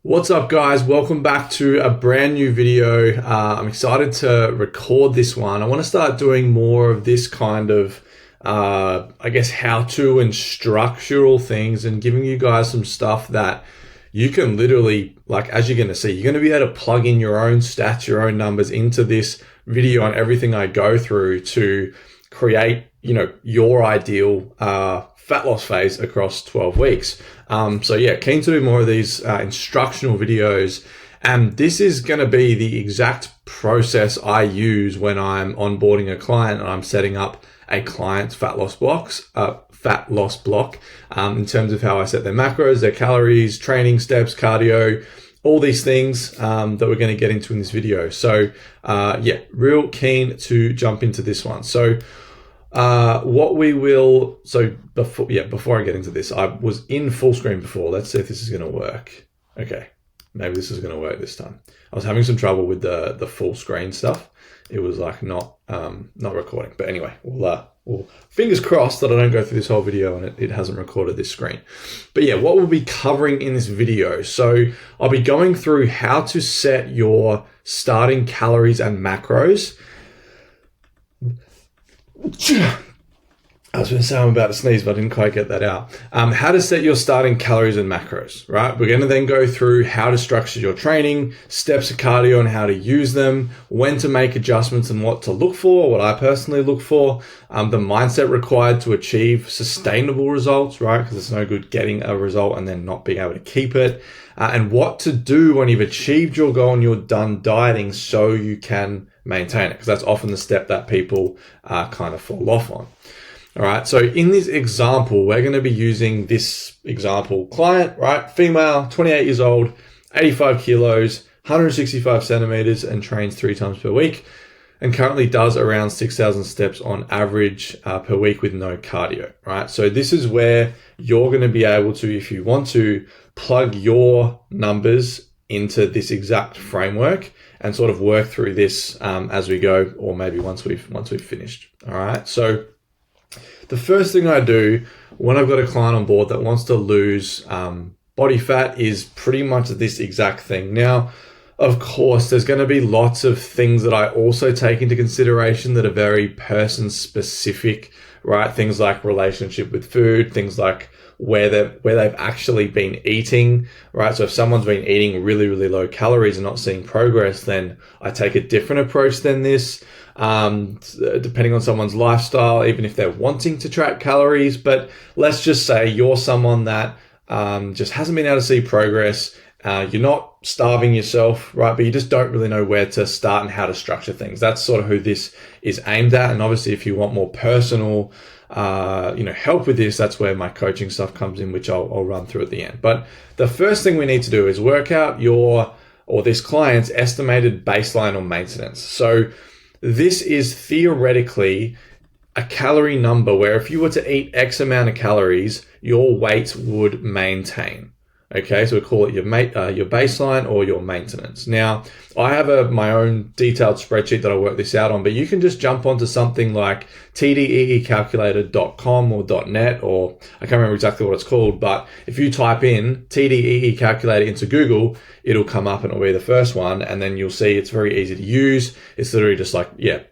What's up, guys? Welcome back to a brand new video. I'm excited to record this one. I want to start doing more of this kind of, how-to and structural things and giving you guys some stuff that you can literally, as you're going to see, you're going to be able to plug in your own stats, your own numbers into this video and everything I go through to create, your ideal fat loss phase across 12 weeks. Keen to do more of these instructional videos. And this is going to be the exact process I use when I'm onboarding a client and I'm setting up a client's fat loss block in terms of how I set their macros, their calories, training steps, cardio, all these things that we're going to get into in this video. So real keen to jump into this one. Before I get into this, I was in full screen before. Let's see if this is going to work. Okay, maybe this is going to work this time. I was having some trouble with the full screen stuff. It was not recording. But anyway, we'll fingers crossed that I don't go through this whole video and it hasn't recorded this screen. But yeah, what we'll be covering in this video. So I'll be going through how to set your starting calories and macros. I was going to say I'm about to sneeze, but I didn't quite get that out. How to set your starting calories and macros, right? We're going to then go through how to structure your training, steps of cardio and how to use them, when to make adjustments and what to look for, what I personally look for, the mindset required to achieve sustainable results, right? Because it's no good getting a result and then not being able to keep it, and what to do when you've achieved your goal and you're done dieting so you can maintain it, because that's often the step that people kind of fall off on. All right, so in this example, we're going to be using this example client, right? Female, 28 years old, 85 kilos, 165 centimeters, and trains 3 times per week, and currently does around 6,000 steps on average per week with no cardio, right? So this is where you're going to be able to, if you want to, plug your numbers into this exact framework and sort of work through this as we go, or maybe once we've finished. All right. So the first thing I do when I've got a client on board that wants to lose body fat is pretty much this exact thing. Now, of course, there's going to be lots of things that I also take into consideration that are very person specific, right? Things like relationship with food, things like where they've actually been eating, right? So if someone's been eating really, really low calories and not seeing progress, then I take a different approach than this, depending on someone's lifestyle, even if they're wanting to track calories. But let's just say you're someone that just hasn't been able to see progress. You're not starving yourself, right? But you just don't really know where to start and how to structure things. That's sort of who this is aimed at. And obviously, if you want more personal help with this, that's where my coaching stuff comes in, which I'll run through at the end. But the first thing we need to do is work out this client's estimated baseline or maintenance. So this is theoretically a calorie number where if you were to eat X amount of calories, your weight would maintain. Okay, so we call it your baseline or your maintenance. Now, I have my own detailed spreadsheet that I work this out on, but you can just jump onto something like tdeecalculator.com or .net, or I can't remember exactly what it's called, but if you type in TDEE calculator into Google, it'll come up and it'll be the first one, and then you'll see it's very easy to use. It's literally just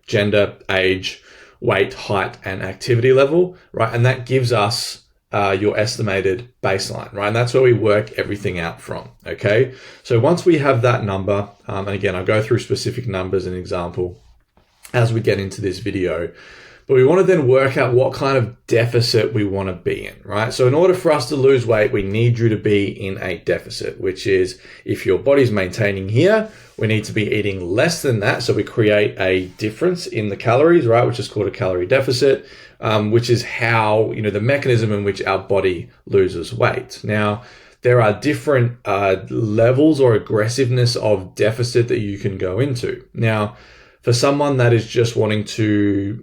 gender, age, weight, height, and activity level, right? And that gives us your estimated baseline, right? And that's where we work everything out from, okay? So once we have that number, and again, I'll go through specific numbers and example as we get into this video, but we want to then work out what kind of deficit we want to be in, right? So in order for us to lose weight, we need you to be in a deficit, which is if your body's maintaining here, we need to be eating less than that. So we create a difference in the calories, right? Which is called a calorie deficit, which is how, the mechanism in which our body loses weight. Now, there are different levels or aggressiveness of deficit that you can go into. Now, for someone that is just wanting to,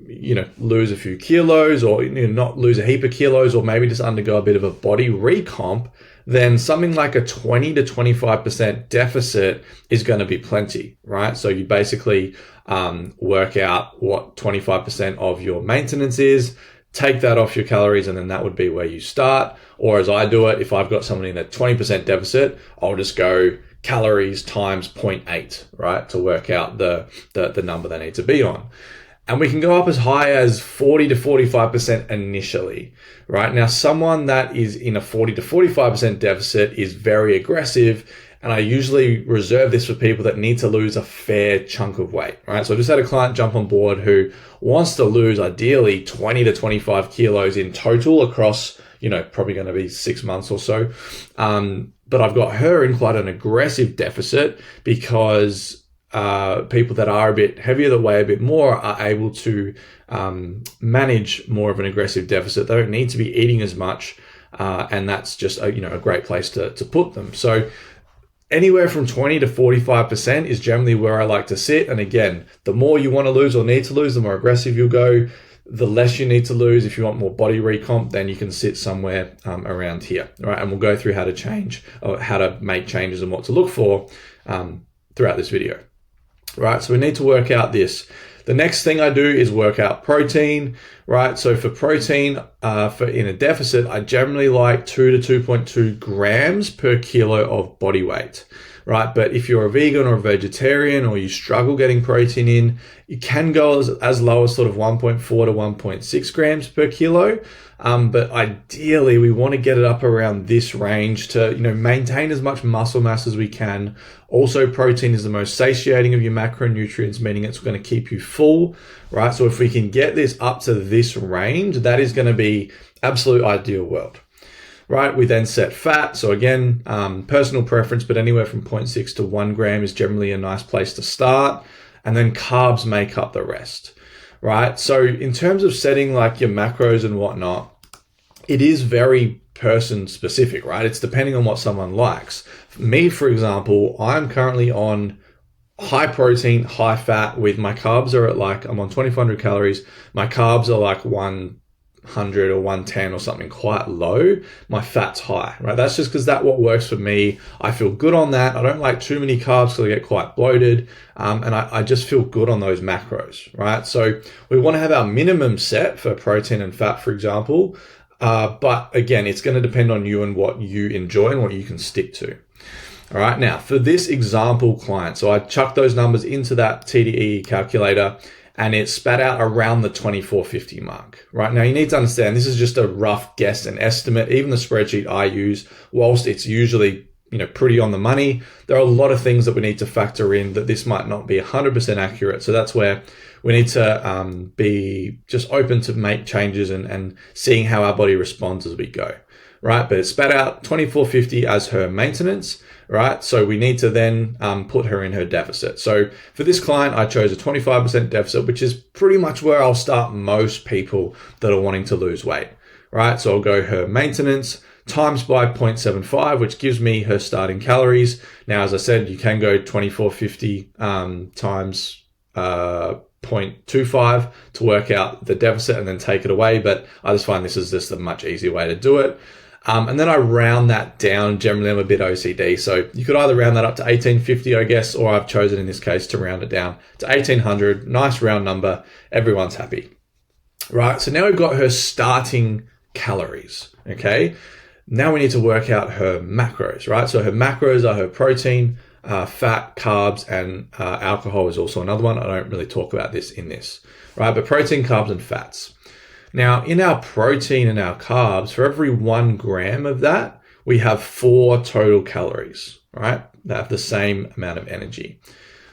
lose a few kilos or not lose a heap of kilos, or maybe just undergo a bit of a body recomp, then something like a 20 to 25% deficit is going to be plenty, right? So you basically work out what 25% of your maintenance is, take that off your calories, and then that would be where you start. Or as I do it, if I've got someone in a 20% deficit, I'll just go calories times 0.8, right, to work out the number they need to be on. And we can go up as high as 40 to 45% initially, right? Now, someone that is in a 40 to 45% deficit is very aggressive, and I usually reserve this for people that need to lose a fair chunk of weight, right? So I just had a client jump on board who wants to lose ideally 20 to 25 kilos in total across, probably going to be 6 months or so. But I've got her in quite an aggressive deficit because people that are a bit heavier, that weigh a bit more, are able to manage more of an aggressive deficit. They don't need to be eating as much, and that's just a great place to put them. So anywhere from 20 to 45% is generally where I like to sit. And again, the more you want to lose or need to lose, the more aggressive you'll go. The less you need to lose. If you want more body recomp, then you can sit somewhere around here, right? And we'll go through how to change, or how to make changes and what to look for throughout this video, right? So we need to work out this. The next thing I do is work out protein, right? So for protein, in a deficit, I generally like 2 to 2.2 grams per kilo of body weight, right? But if you're a vegan or a vegetarian, or you struggle getting protein in, you can go as low as sort of 1.4 to 1.6 grams per kilo. But ideally, we want to get it up around this range to, maintain as much muscle mass as we can. Also, protein is the most satiating of your macronutrients, meaning it's going to keep you full, right? So if we can get this up to this range, that is going to be absolute ideal world, right? We then set fat. So again, personal preference, but anywhere from 0.6 to 1 gram is generally a nice place to start. And then carbs make up the rest, right? So in terms of setting like your macros and whatnot, it is very person specific, right? It's depending on what someone likes. Me, for example, I'm currently on high protein, high fat with my carbs are at I'm on 2,500 calories. My carbs are like 100 or 110 or something, quite low. My fat's high, right? That's just because that's what works for me. I feel good on that. I don't like too many carbs because I get quite bloated. And I just feel good on those macros, right? So we want to have our minimum set for protein and fat, for example. But again, it's going to depend on you and what you enjoy and what you can stick to. All right. Now for this example client, so I chucked those numbers into that TDEE calculator and it spat out around the 2450 mark. Right. Now you need to understand this is just a rough guess and estimate. Even the spreadsheet I use, whilst it's usually pretty on the money, there are a lot of things that we need to factor in that this might not be 100% accurate. So that's where we need to be just open to make changes and seeing how our body responds as we go, right? But it spat out 2450 as her maintenance, right? So we need to then put her in her deficit. So for this client, I chose a 25% deficit, which is pretty much where I'll start most people that are wanting to lose weight, right? So I'll go her maintenance times by 0.75, which gives me her starting calories. Now, as I said, you can go 2450 times 0.25 to work out the deficit and then take it away. But I just find this is just a much easier way to do it. And then I round that down. Generally, I'm a bit OCD. So you could either round that up to 1850, I guess, or I've chosen in this case to round it down to 1800. Nice round number. Everyone's happy. Right. So now we've got her starting calories. Okay. Now we need to work out her macros, right? So her macros are her protein, fat, carbs, and alcohol is also another one. I don't really talk about this in this, right? But protein, carbs, and fats. Now, in our protein and our carbs, for every 1 gram of that, we have 4 total calories, right? They have the same amount of energy.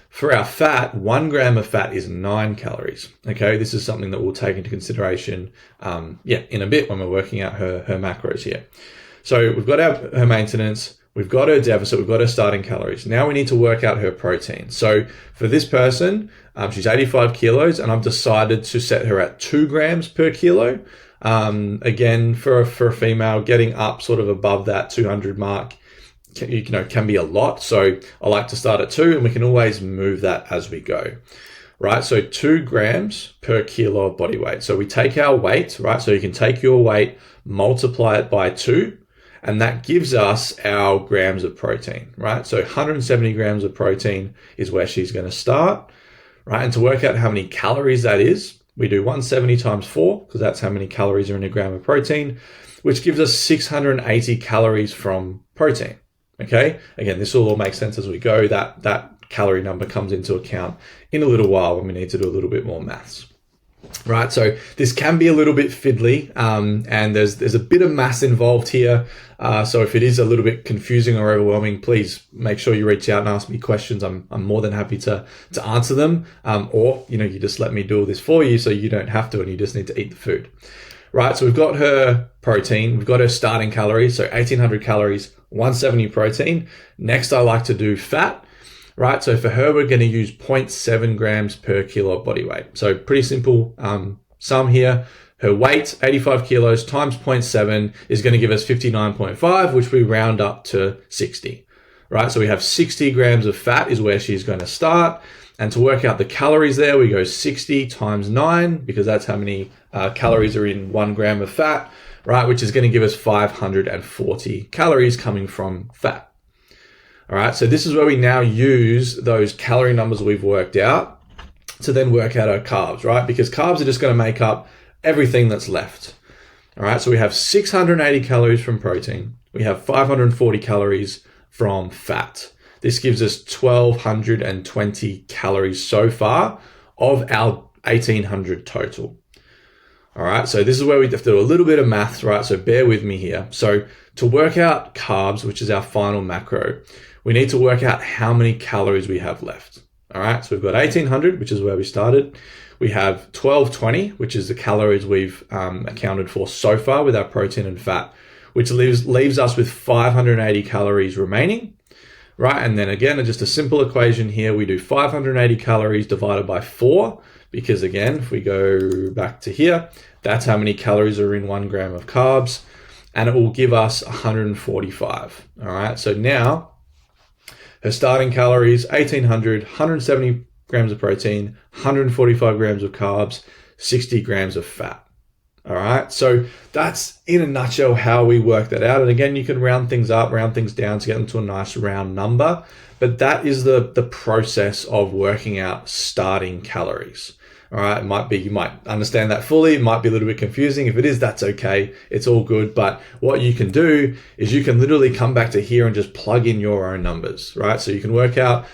For our fat, 1 gram of fat is 9 calories. Okay, this is something that we'll take into consideration, in a bit when we're working out her macros here. So we've got her maintenance, we've got her deficit, we've got her starting calories. Now we need to work out her protein. So for this person, she's 85 kilos, and I've decided to set her at 2 grams per kilo. Again, for a female, getting up sort of above that 200 mark, can be a lot. So I like to start at 2, and we can always move that as we go, right? So 2 grams per kilo of body weight. So we take our weight, right? So you can take your weight, multiply it by 2, and that gives us our grams of protein, right? So 170 grams of protein is where she's going to start, right? And to work out how many calories that is, we do 170 times 4, because that's how many calories are in a gram of protein, which gives us 680 calories from protein. Okay, again, this will all make sense as we go. That calorie number comes into account in a little while when we need to do a little bit more maths. Right, so this can be a little bit fiddly, and there's a bit of maths involved here. So if it is a little bit confusing or overwhelming, please make sure you reach out and ask me questions. I'm more than happy to answer them, or you just let me do all this for you, so you don't have to, and you just need to eat the food. Right, so we've got her protein, we've got her starting calories, so 1800 calories, 170 protein. Next, I like to do fat. Right, so for her, we're going to use 0.7 grams per kilo of body weight. So pretty simple sum here. Her weight, 85 kilos times 0.7 is going to give us 59.5, which we round up to 60. Right, so we have 60 grams of fat is where she's going to start. And to work out the calories there, we go 60 times 9, because that's how many calories are in 1 gram of fat, right, which is going to give us 540 calories coming from fat. All right, so this is where we now use those calorie numbers we've worked out to then work out our carbs, right? Because carbs are just going to make up everything that's left. All right, so we have 680 calories from protein. We have 540 calories from fat. This gives us 1,220 calories so far of our 1,800 total. All right, so this is where we have to do a little bit of maths, right? So bear with me here. So to work out carbs, which is our final macro, we need to work out how many calories we have left. All right, so we've got 1,800, which is where we started. We have 1,220, which is the calories we've accounted for so far with our protein and fat, which leaves us with 580 calories remaining. Right, and then again, just a simple equation here. We do 580 calories divided by 4, because again, if we go back to here, that's how many calories are in 1 gram of carbs, and it will give us 145. All right, so now her starting calories, 1,800, 170 grams of protein, 145 grams of carbs, 60 grams of fat. All right, so that's in a nutshell how we work that out. And again, you can round things up, round things down to get them to a nice round number. But that is the process of working out starting calories. All right, you might understand that fully. It might be a little bit confusing. If it is, that's okay. It's all good. But what you can do is you can literally come back to here and just plug in your own numbers, right? So you can work out,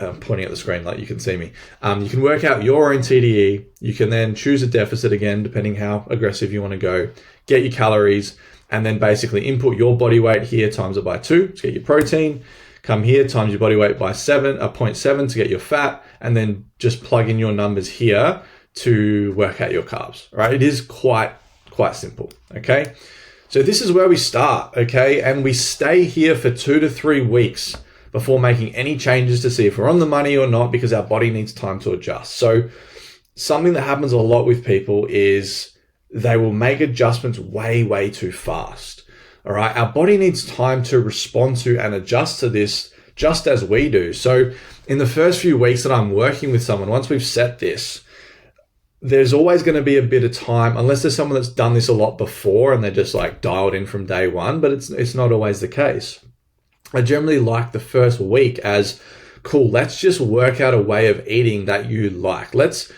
I'm pointing at the screen like you can see me. You can work out your own TDE. You can then choose a deficit again, depending how aggressive you want to go, get your calories, and then basically input your body weight here, times it by 2 to get your protein. Come here, times your body weight by 0.7 to get your fat, and then just plug in your numbers here to work out your carbs, right? It is quite simple, okay? So this is where we start, okay? And we stay here for 2 to 3 weeks before making any changes to see if we're on the money or not, because our body needs time to adjust. So something that happens a lot with people is they will make adjustments way too fast. All right, our body needs time to respond to and adjust to this just as we do. So in the first few weeks that I'm working with someone, once we've set this, there's always going to be a bit of time, unless there's someone that's done this a lot before and they're just like dialed in from day one, but it's not always the case. I generally like the first week as, cool, let's just work out a way of eating that you like. Let's,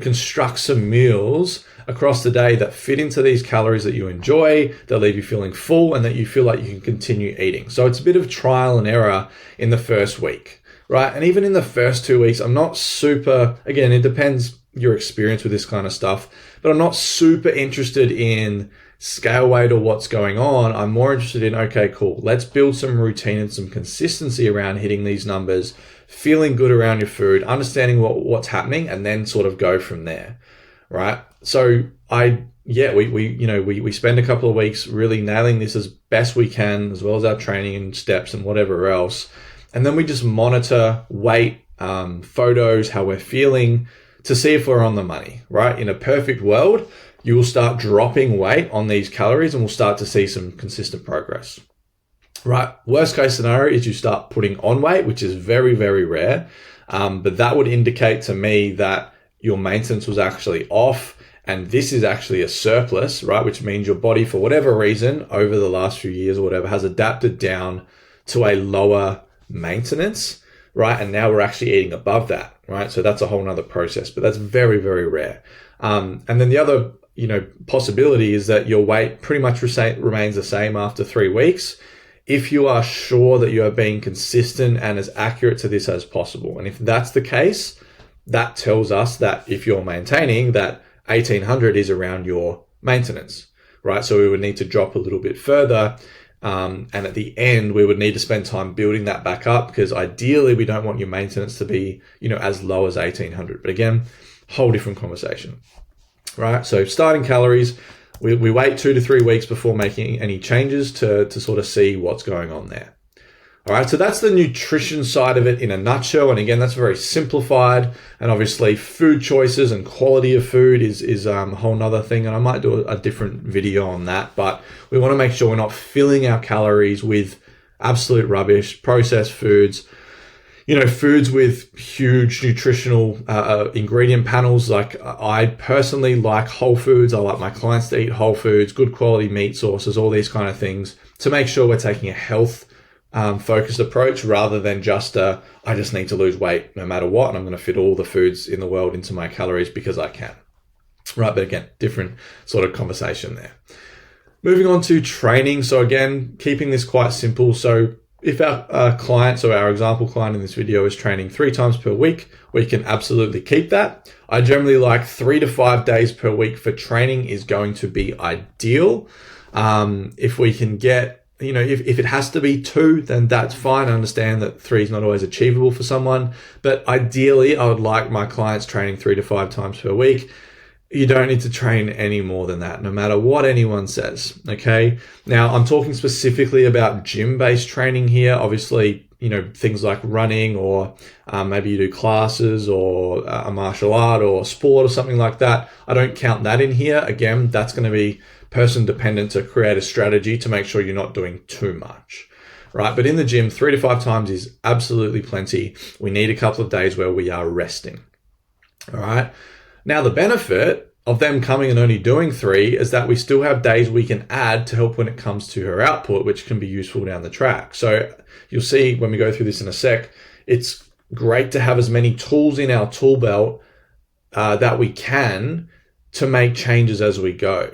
construct some meals across the day that fit into these calories that you enjoy, that leave you feeling full, and that you feel like you can continue eating. So it's a bit of trial and error in the first week, right? And even in the first 2 weeks, I'm not super, again, it depends your experience with this kind of stuff, but I'm not super interested in scale weight or what's going on. I'm more interested in, okay, cool, let's build some routine and some consistency around hitting these numbers, feeling good around your food, understanding what's happening, and then sort of go from there, right? So we spend a couple of weeks really nailing this as best we can, as well as our training and steps and whatever else. And then we just monitor weight, photos, how we're feeling to see if we're on the money, right? In a perfect world, you will start dropping weight on these calories and we'll start to see some consistent progress, right? Worst case scenario is you start putting on weight, which is very, very rare. But that would indicate to me that your maintenance was actually off, and this is actually a surplus, right? Which means your body, for whatever reason, over the last few years or whatever, has adapted down to a lower maintenance, right? And now we're actually eating above that, right? So that's a whole nother process, but that's very, very rare. And then the other, possibility is that your weight pretty much remains the same after 3 weeks, if you are sure that you are being consistent and as accurate to this as possible. And if that's the case, that tells us that if you're maintaining, that 1800 is around your maintenance, right? So we would need to drop a little bit further. And at the end, we would need to spend time building that back up, because ideally we don't want your maintenance to be, as low as 1800. But again, whole different conversation, right? So starting calories, we wait 2 to 3 weeks before making any changes to sort of see what's going on there. All right, so that's the nutrition side of it in a nutshell. And again, that's very simplified. And obviously food choices and quality of food is a whole nother thing. And I might do a different video on that, but we want to make sure we're not filling our calories with absolute rubbish, processed foods, foods with huge nutritional ingredient panels. Like I personally like whole foods. I like my clients to eat whole foods, good quality meat sources, all these kind of things, to make sure we're taking a health focused approach, rather than just I just need to lose weight no matter what, and I'm going to fit all the foods in the world into my calories because I can. Right, but again, different sort of conversation there. Moving on to training. So again, keeping this quite simple. So if our client, so our example client in this video, is training 3 times per week, we can absolutely keep that. I generally like 3 to 5 days per week for training is going to be ideal. If we can get, if it has to be 2, then that's fine. I understand that 3 is not always achievable for someone, but ideally I would like my clients training 3 to 5 times per week. You don't need to train any more than that, no matter what anyone says. Okay. Now I'm talking specifically about gym-based training here. Obviously, things like running, or maybe you do classes, or a martial art or sport or something like that. I don't count that in here. Again, that's going to be person dependent to create a strategy to make sure you're not doing too much, right? But in the gym, 3 to 5 times is absolutely plenty. We need a couple of days where we are resting. All right. Now, the benefit of them coming and only doing 3 is that we still have days we can add to help when it comes to her output, which can be useful down the track. So you'll see when we go through this in a sec, it's great to have as many tools in our tool belt that we can to make changes as we go.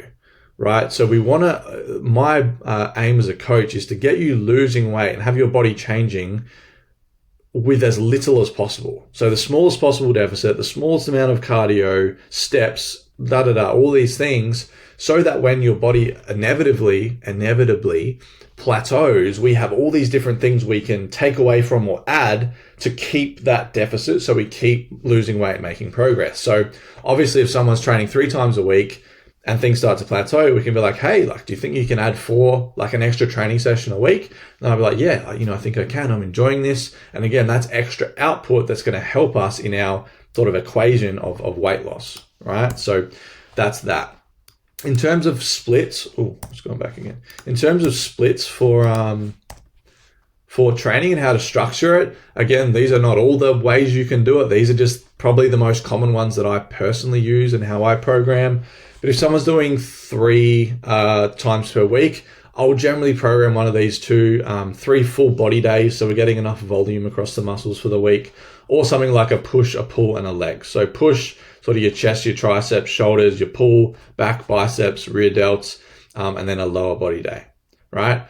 Right. So we want to, my aim as a coach is to get you losing weight and have your body changing with as little as possible. So the smallest possible deficit, the smallest amount of cardio, steps, all these things, so that when your body inevitably plateaus, we have all these different things we can take away from or add to keep that deficit. So we keep losing weight, making progress. So obviously if someone's training 3 times a week, and things start to plateau, we can be like, hey, do you think you can add 4, an extra training session a week? And I'll be like, yeah, I think I can. I'm enjoying this. And again, that's extra output that's going to help us in our sort of equation of weight loss, right? So that's that. In terms of splits, it's going back again. In terms of splits for training and how to structure it, again, these are not all the ways you can do it. These are just probably the most common ones that I personally use and how I program. But if someone's doing 3 times per week, I'll generally program one of these 3 full body days. So we're getting enough volume across the muscles for the week, or something like a push, a pull, and a leg. So push, sort of your chest, your triceps, shoulders, your pull, back, biceps, rear delts, and then a lower body day, right?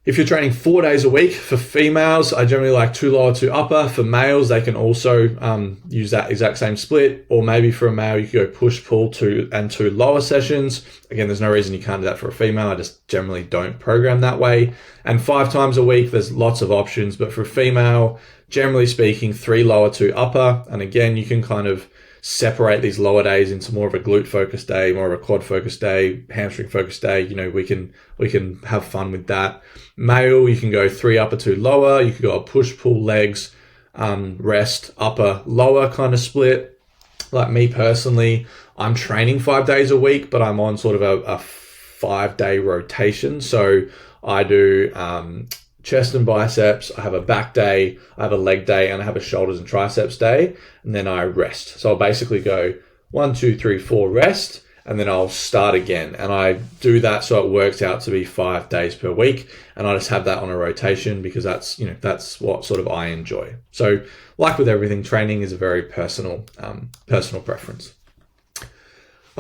If you're training 4 days a week, for females, I generally like 2 lower, 2 upper. For males, they can also use that exact same split, or maybe for a male, you could go push, pull, 2 and 2 lower sessions. Again, there's no reason you can't do that for a female. I just generally don't program that way. And 5 times a week, there's lots of options, but for a female, generally speaking, 3 lower, 2 upper. And again, you can kind of separate these lower days into more of a glute focused day, more of a quad focused day, hamstring focused day. We can have fun with that. Male, you can go 3 upper, 2 lower. You can go a push, pull, legs, rest, upper, lower kind of split. Like me personally, I'm training 5 days a week, but I'm on sort of a 5-day rotation. So I do chest and biceps, I have a back day, I have a leg day, and I have a shoulders and triceps day, and then I rest. So I'll basically go 1, 2, 3, 4 rest, and then I'll start again. And I do that so it works out to be 5 days per week, and I just have that on a rotation because that's what sort of I enjoy. So like with everything, training is a very personal preference.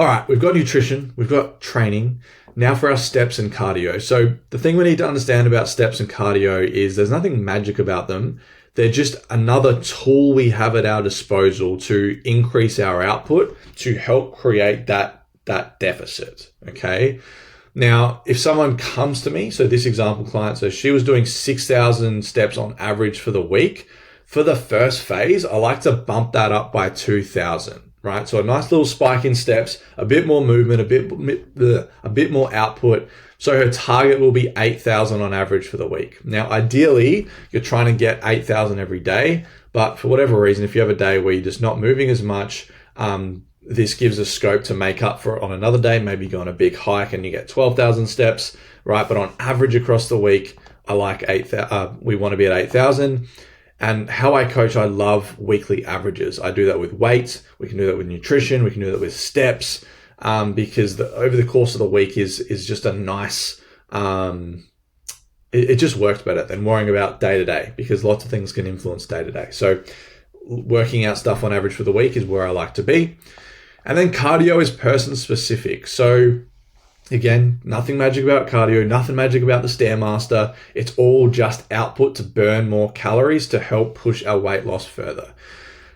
All right, we've got nutrition, we've got training. Now for our steps and cardio. So the thing we need to understand about steps and cardio is there's nothing magic about them. They're just another tool we have at our disposal to increase our output to help create that deficit, okay? Now, if someone comes to me, so this example client, so she was doing 6,000 steps on average for the week. For the first phase, I like to bump that up by 2,000. Right, so a nice little spike in steps, a bit more movement, a bit more output. So her target will be 8,000 on average for the week. Now, ideally, you're trying to get 8,000 every day, but for whatever reason, if you have a day where you're just not moving as much, this gives us scope to make up for it on another day. Maybe you go on a big hike and you get 12,000 steps, right? But on average across the week, I like 8,000. We want to be at 8,000. And how I coach, I love weekly averages. I do that with weights. We can do that with nutrition. We can do that with steps, because over the course of the week is just a nice, it just works better than worrying about day to day, because lots of things can influence day to day. So working out stuff on average for the week is where I like to be. And then cardio is person specific. So again, nothing magic about cardio, nothing magic about the Stairmaster. It's all just output to burn more calories to help push our weight loss further.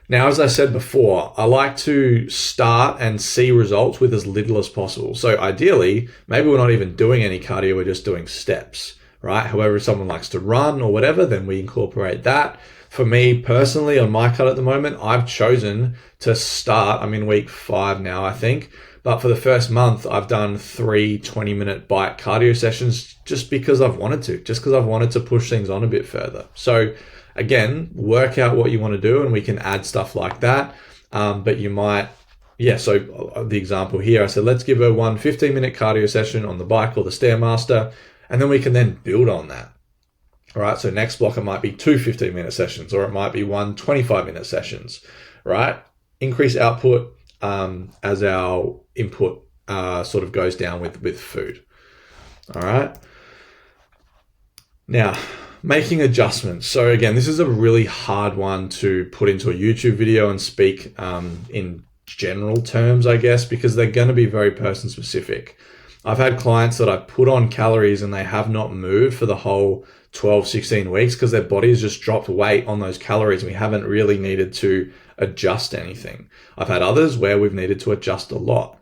Now, as I said before, I like to start and see results with as little as possible. So ideally, maybe we're not even doing any cardio, we're just doing steps, right? However, if someone likes to run or whatever, then we incorporate that. For me personally, on my cut at the moment, I've chosen to start, I'm in week 5 now, I think. But for the first month, I've done 3 20-minute bike cardio sessions just because I've wanted to push things on a bit further. So again, work out what you want to do and we can add stuff like that. But you might, so the example here, I said, let's give her one 15-minute cardio session on the bike or the Stairmaster, and then we can then build on that. All right, so next block, it might be 2 15-minute sessions, or it might be 1 25-minute sessions, right? Increase output as our input sort of goes down with food. All right. Now, making adjustments. So again, this is a really hard one to put into a YouTube video and speak in general terms, I guess, because they're going to be very person specific. I've had clients that I've put on calories and they have not moved for the whole 12, 16 weeks because their body has just dropped weight on those calories and we haven't really needed to adjust anything. I've had others where we've needed to adjust a lot,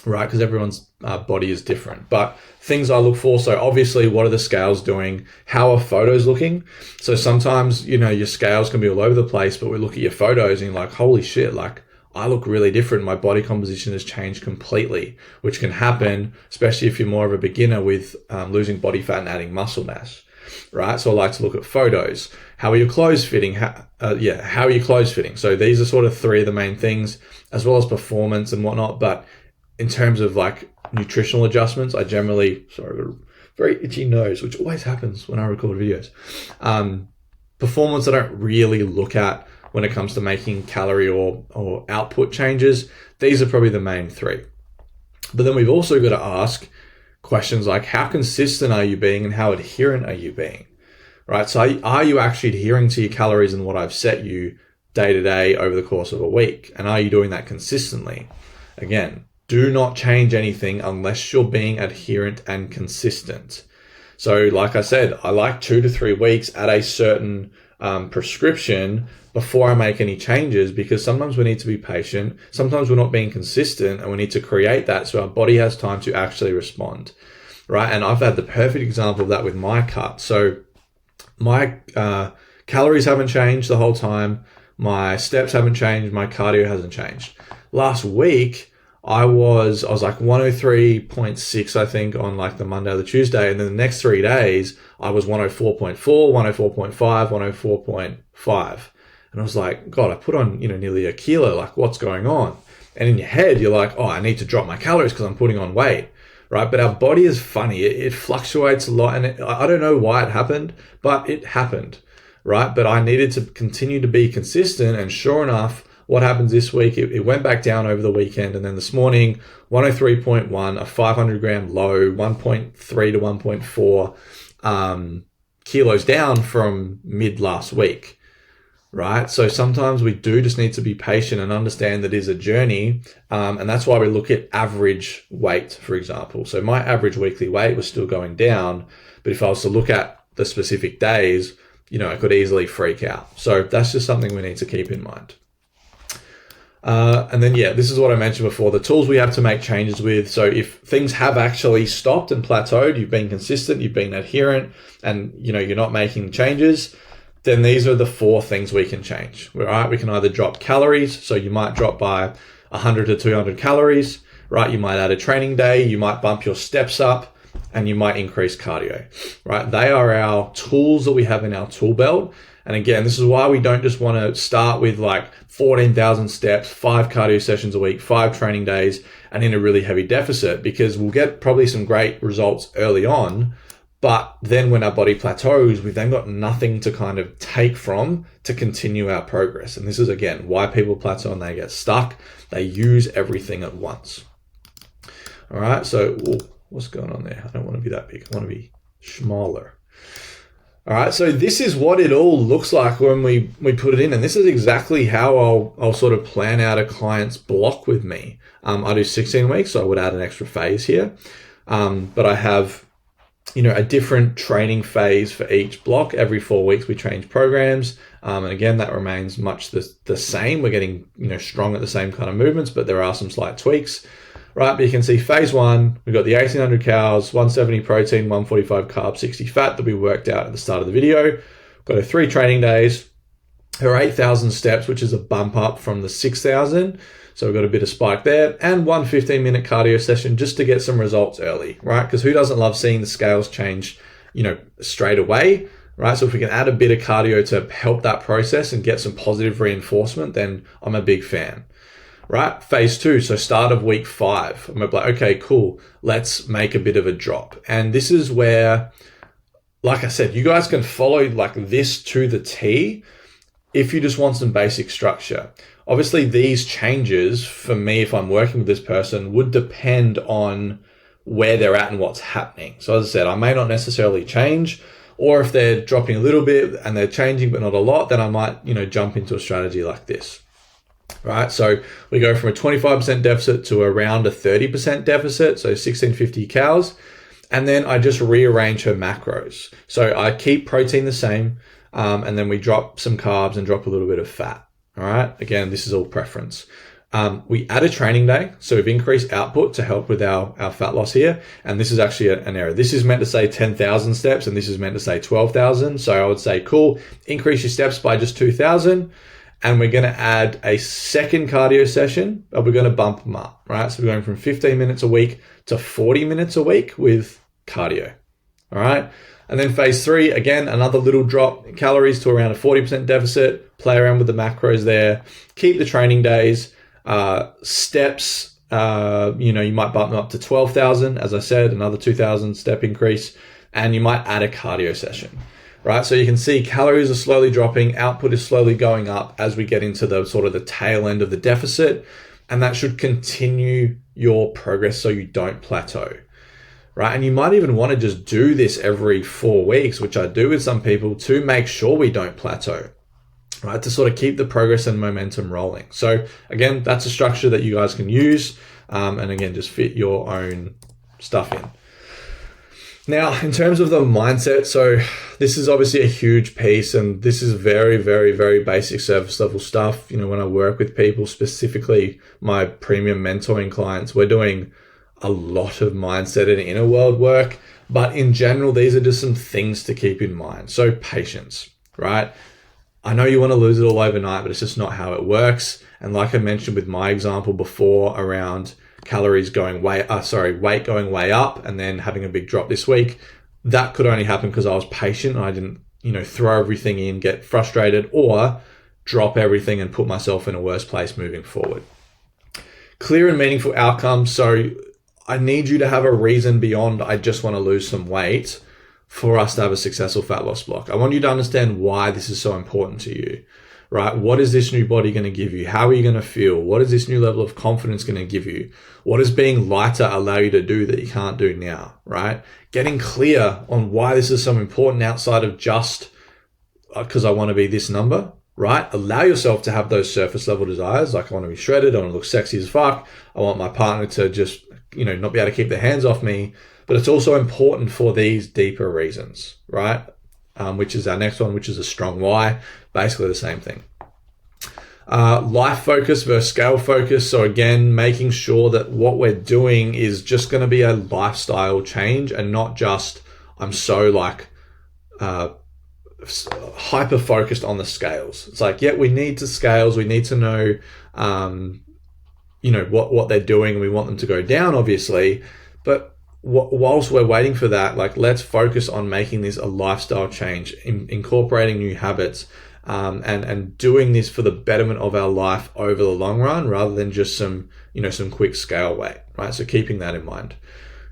right? Because everyone's body is different. But things I look for, so obviously, what are the scales doing? How are photos looking? So sometimes, your scales can be all over the place, but we look at your photos and you're like, holy shit, like I look really different. My body composition has changed completely, which can happen, especially if you're more of a beginner with losing body fat and adding muscle mass. Right. So I like to look at photos. How are your clothes fitting? How are your clothes fitting? So these are sort of 3 of the main things, as well as performance and whatnot. But in terms of like nutritional adjustments, I generally, I've got a very itchy nose, which always happens when I record videos. Performance I don't really look at when it comes to making calorie or output changes. These are probably the main 3. But then we've also got to ask questions like, how consistent are you being and how adherent are you being, right? So are you actually adhering to your calories and what I've set you day to day over the course of a week? And are you doing that consistently? Again, do not change anything unless you're being adherent and consistent. So like I said, I like 2 to 3 weeks at a certain prescription before I make any changes, because sometimes we need to be patient. Sometimes we're not being consistent and we need to create that so our body has time to actually respond, right? And I've had the perfect example of that with my cut. So my calories haven't changed the whole time. My steps haven't changed. My cardio hasn't changed. Last week, I was like 103.6, I think, on like the Monday or the Tuesday. And then the next 3 days, I was 104.4, 104.5, 104.5. And I was like, God, I put on, nearly a kilo. Like, what's going on? And in your head, you're like, oh, I need to drop my calories because I'm putting on weight, right? But our body is funny. It fluctuates a lot. And I don't know why it happened, but it happened, right? But I needed to continue to be consistent. And sure enough, what happens this week, it went back down over the weekend. And then this morning, 103.1, a 500 gram low, 1.3 to 1.4 kilos down from mid last week, right? So sometimes we do just need to be patient and understand that it is a journey. And that's why we look at average weight, for example. So my average weekly weight was still going down, but if I was to look at the specific days, I could easily freak out. So that's just something we need to keep in mind. And then, this is what I mentioned before, the tools we have to make changes with. So if things have actually stopped and plateaued, you've been consistent, you've been adherent, and you're not making changes, then these are the 4 things we can change. Right? We can either drop calories. So you might drop by 100 to 200 calories, right? You might add a training day, you might bump your steps up, and you might increase cardio, right? They are our tools that we have in our tool belt. And again, this is why we don't just want to start with like 14,000 steps, 5 cardio sessions a week, 5 training days, and in a really heavy deficit, because we'll get probably some great results early on. But then when our body plateaus, we've then got nothing to kind of take from to continue our progress. And this is, again, why people plateau and they get stuck. They use everything at once. All right, so what's going on there? I don't want to be that big. I want to be smaller. All right, so this is what it all looks like when we put it in. And this is exactly how I'll sort of plan out a client's block with me. I do 16 weeks, so I would add an extra phase here. But I have, a different training phase for each block. Every 4 weeks, we change programs. And again, that remains much the same. We're getting, strong at the same kind of movements, but there are some slight tweaks. Right, but you can see phase 1, we've got the 1800 calories, 170 protein, 145 carb, 60 fat that we worked out at the start of the video. Got 3 training days, or 8,000 steps, which is a bump up from the 6,000. So we've got a bit of spike there, and 1 15-minute cardio session just to get some results early, right? Because who doesn't love seeing the scales change, straight away, right? So if we can add a bit of cardio to help that process and get some positive reinforcement, then I'm a big fan. Right? Phase 2. So start of week 5. I'm like, okay, cool. Let's make a bit of a drop. And this is where, like I said, you guys can follow like this to the T if you just want some basic structure. Obviously, these changes for me, if I'm working with this person, would depend on where they're at and what's happening. So as I said, I may not necessarily change, or if they're dropping a little bit and they're changing but not a lot, then I might, jump into a strategy like this. Right, so we go from a 25% deficit to around a 30% deficit, so 1650 calories, and then I just rearrange her macros. So I keep protein the same, and then we drop some carbs and drop a little bit of fat. All right, again, this is all preference. We add a training day, so we've increased output to help with our fat loss here, and this is actually an error. This is meant to say 10,000 steps, and this is meant to say 12,000. So I would say, cool, increase your steps by just 2,000. And we're going to add a second cardio session, but we're going to bump them up, right? So we're going from 15 minutes a week to 40 minutes a week with cardio, all right? And then phase 3, again, another little drop in calories to around a 40% deficit, play around with the macros there, keep the training days, steps, you might bump them up to 12,000, as I said, another 2,000 step increase, and you might add a cardio session. Right, so you can see calories are slowly dropping, output is slowly going up as we get into the sort of the tail end of the deficit, and that should continue your progress so you don't plateau, right? And you might even want to just do this every 4 weeks, which I do with some people, to make sure we don't plateau, right? To sort of keep the progress and momentum rolling. So again, that's a structure that you guys can use, and again, just fit your own stuff in. Now, in terms of the mindset, so this is obviously a huge piece, and this is very, very, very basic service level stuff. When I work with people, specifically my premium mentoring clients, we're doing a lot of mindset and inner world work, but in general, these are just some things to keep in mind. So patience, right? I know you want to lose it all overnight, but it's just not how it works. And like I mentioned with my example before around weight going way up and then having a big drop this week, that could only happen because I was patient and I didn't, throw everything in, get frustrated, or drop everything and put myself in a worse place moving forward. Clear and meaningful outcomes. So I need you to have a reason beyond I just want to lose some weight for us to have a successful fat loss block. I want you to understand why this is so important to you. Right? What is this new body going to give you? How are you going to feel? What is this new level of confidence going to give you? What does being lighter allow you to do that you can't do now? Right? Getting clear on why this is so important outside of just because I want to be this number. right? Allow yourself to have those surface level desires. Like, I want to be shredded. I want to look sexy as fuck. I want my partner to just, not be able to keep their hands off me. But it's also important for these deeper reasons, right? Which is our next one, which is a strong why. Basically the same thing. Life focus versus scale focus. So again, making sure that what we're doing is just going to be a lifestyle change and not just, I'm so hyper focused on the scales. It's like, yeah, we need to scales. We need to know, what they're doing, and we want them to go down, obviously. But whilst we're waiting for that, let's focus on making this a lifestyle change, incorporating new habits, and doing this for the betterment of our life over the long run, rather than just some quick scale weight, right? So keeping that in mind.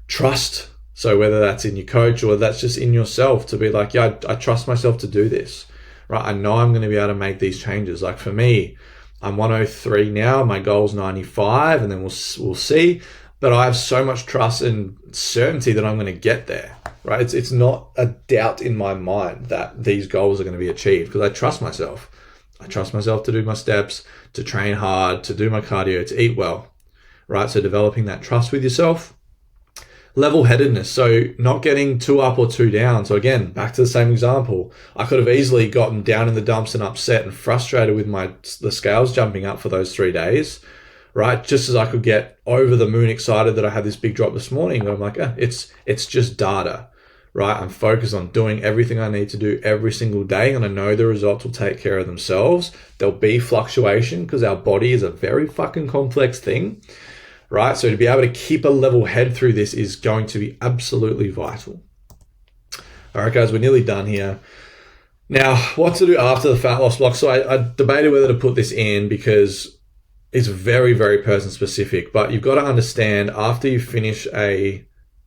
Trust. So whether that's in your coach or that's just in yourself, to be like, yeah, I trust myself to do this, right? I know I'm going to be able to make these changes. Like for me, I'm 103 now. My goal's 95, and then we'll see. But I have so much trust and certainty that I'm going to get there, right? It's not a doubt in my mind that these goals are going to be achieved, because I trust myself. I trust myself to do my steps, to train hard, to do my cardio, to eat well, right? So developing that trust with yourself. Level-headedness, so not getting too up or too down. So again, back to the same example. I could have easily gotten down in the dumps and upset and frustrated with the scales jumping up for those 3 days, right? Just as I could get over the moon excited that I had this big drop this morning. But I'm like, it's just data, right? I'm focused on doing everything I need to do every single day, and I know the results will take care of themselves. There'll be fluctuation because our body is a very fucking complex thing. Right? So to be able to keep a level head through this is going to be absolutely vital. All right, guys, we're nearly done here. Now, what to do after the fat loss block? So I debated whether to put this in because it's very, very person specific, but you've got to understand, after you finish a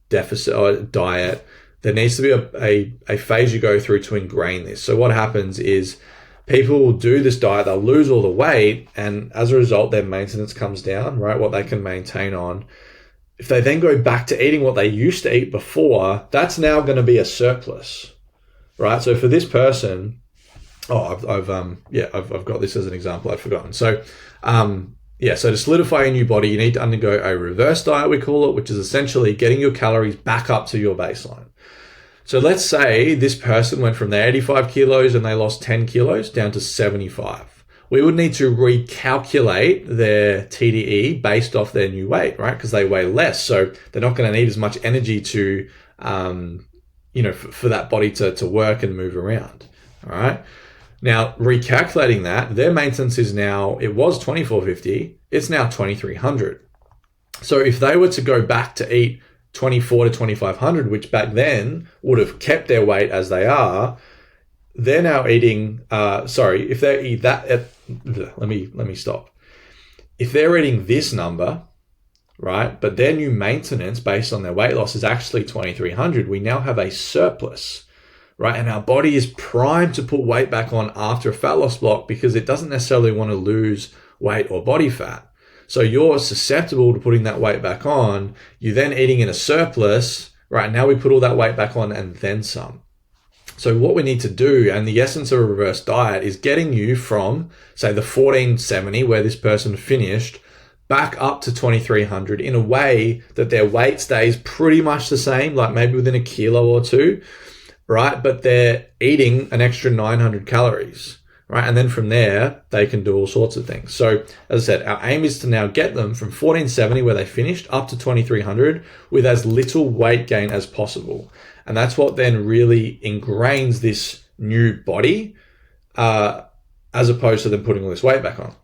deficit or a diet, there needs to be a phase you go through to ingrain this. So what happens is, people will do this diet, they'll lose all the weight, and as a result, their maintenance comes down, right? What they can maintain on. If they then go back to eating what they used to eat before, that's now going to be a surplus, right? So for this person, I've got this as an example, I'd forgotten. So, so to solidify a new body, you need to undergo a reverse diet, we call it, which is essentially getting your calories back up to your baseline. So let's say this person went from their 85 kilos and they lost 10 kilos down to 75. We would need to recalculate their TDE based off their new weight, right? Because they weigh less. So they're not going to need as much energy to, for that body to work and move around. All right. Now, recalculating that, their maintenance is now, it was 2450, it's now 2300. So if they were to go back to eat 24 to 2500, which back then would have kept their weight as they are, they're now eating, if they eat that, let me stop. If they're eating this number, right, but their new maintenance based on their weight loss is actually 2300, we now have a surplus, right? And our body is primed to put weight back on after a fat loss block because it doesn't necessarily want to lose weight or body fat. So you're susceptible to putting that weight back on. You're then eating in a surplus, right? Now we put all that weight back on and then some. So what we need to do, and the essence of a reverse diet, is getting you from, say, the 1470 where this person finished back up to 2300 in a way that their weight stays pretty much the same, like maybe within a kilo or two, right? But they're eating an extra 900 calories. Right. And then from there, they can do all sorts of things. So as I said, our aim is to now get them from 1470 where they finished up to 2300 with as little weight gain as possible. And that's what then really ingrains this new body, as opposed to them putting all this weight back on.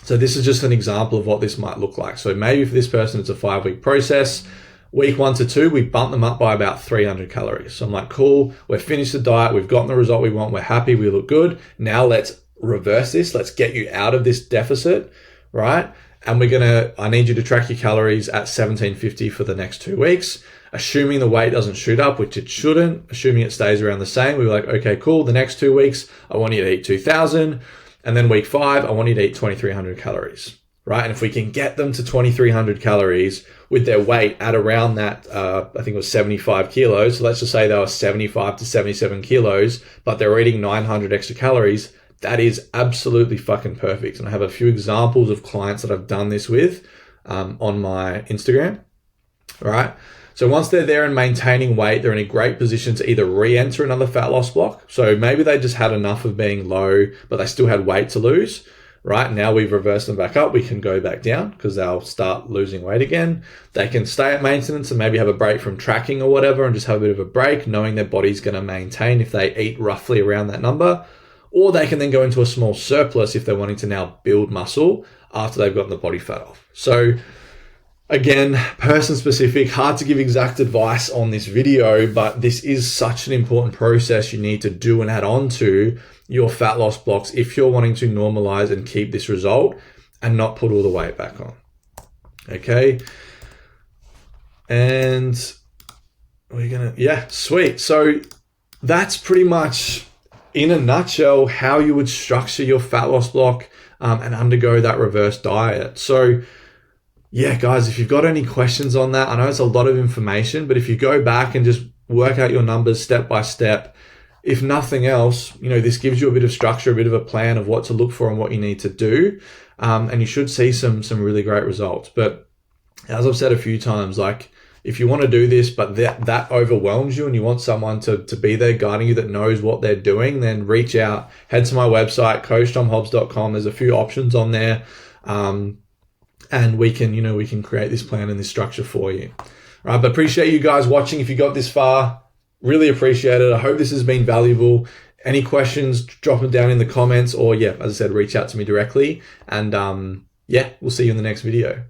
So this is just an example of what this might look like. So maybe for this person, it's a 5-week process. Week 1 to 2, we bump them up by about 300 calories. So I'm like, cool, we've finished the diet, we've gotten the result we want, we're happy, we look good. Now let's reverse this. Let's get you out of this deficit, right? And I need you to track your calories at 1750 for the next 2 weeks, assuming the weight doesn't shoot up, which it shouldn't, assuming it stays around the same. We were like, okay, cool. The next 2 weeks, I want you to eat 2000. And then week 5, I want you to eat 2300 calories. Right. And if we can get them to 2300 calories with their weight at around that, I think it was 75 kilos. So let's just say they were 75 to 77 kilos, but they're eating 900 extra calories. that is absolutely fucking perfect. And I have a few examples of clients that I've done this with on my Instagram. All right. So once they're there and maintaining weight, they're in a great position to either re-enter another fat loss block. So maybe they just had enough of being low, but they still had weight to lose. Right now we've reversed them back up. We can go back down because they'll start losing weight again. They can stay at maintenance and maybe have a break from tracking or whatever and just have a bit of a break, knowing their body's going to maintain if they eat roughly around that number. Or they can then go into a small surplus if they're wanting to now build muscle after they've gotten the body fat off. So again, person specific, hard to give exact advice on this video, but this is such an important process you need to do and add on to your fat loss blocks if you're wanting to normalize and keep this result and not put all the weight back on. Okay. And sweet. So that's pretty much in a nutshell how you would structure your fat loss block and undergo that reverse diet. So yeah, guys, if you've got any questions on that, I know it's a lot of information, but if you go back and just work out your numbers step by step, if nothing else, this gives you a bit of structure, a bit of a plan of what to look for and what you need to do. And you should see some really great results. But as I've said a few times, like if you want to do this, but that overwhelms you and you want someone to be there guiding you that knows what they're doing, then reach out, head to my website, coachtomhobbs.com. There's a few options on there. And we can create this plan and this structure for you. All right, but appreciate you guys watching. If you got this far, really appreciate it. I hope this has been valuable. Any questions, drop them down in the comments or as I said, reach out to me directly. And we'll see you in the next video.